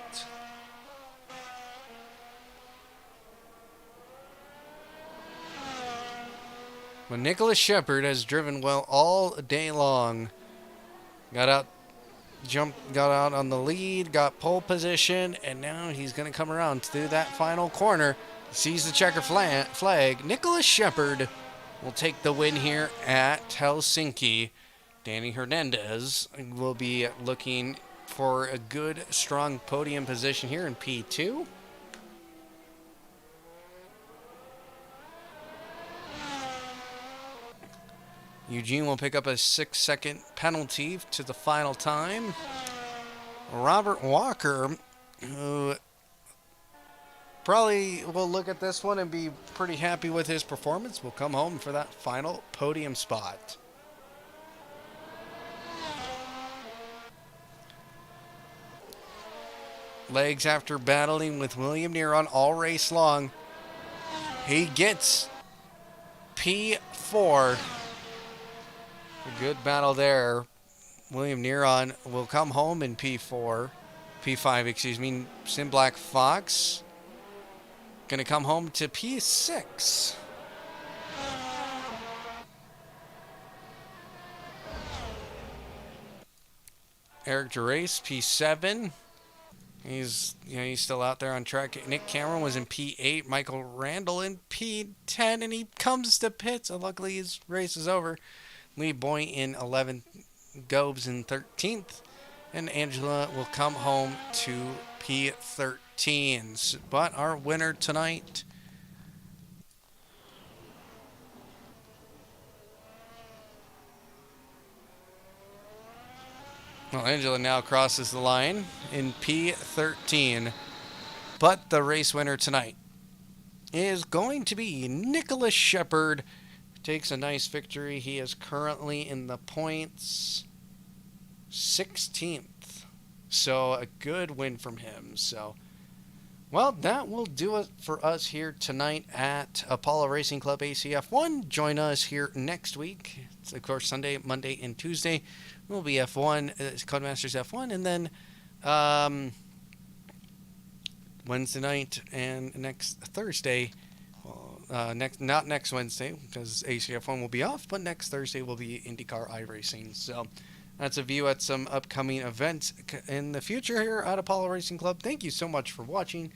But Nicholas Shepard has driven well all day long. Got out on the lead, got pole position, and now he's going to come around through that final corner. Sees the checker flag. Nicholas Shepard will take the win here at Helsinki. Danny Hernandez will be looking for a good, strong podium position here in P2. Eugene will pick up a 6-second penalty to the final time. Robert Walker, who probably will look at this one and be pretty happy with his performance, will come home for that final podium spot. Legs after battling with William Neron all race long. He gets P4. A good battle there. William Neron will come home in P5, excuse me. Sim Black Fox going to come home to P6. Eric Gerace, P7. He's still out there on track. Nick Cameron was in P8. Michael Randall in P10, and he comes to pits. Luckily, his race is over. Lee Boy in 11th, Gobes in 13th, and Angela will come home to P13. But our winner tonight, well, Angela now crosses the line in P13. But the race winner tonight is going to be Nicholas Shepard. Takes a nice victory. He is currently in the points 16th. So a good win from him. So, well, that will do it for us here tonight at Apollo Racing Club ACF1. Join us here next week. It's, of course, Sunday, Monday, and Tuesday will be F1, Codemasters F1, and then Wednesday night and next Thursday. Not next Wednesday because ACF1 will be off, but next Thursday will be IndyCar iRacing. So that's a view at some upcoming events in the future here at Apollo Racing Club. Thank you so much for watching.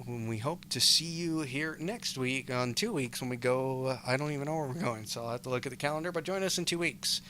We hope to see you here next week, on 2 weeks when we go. I don't even know where we're going, so I'll have to look at the calendar, but join us in 2 weeks.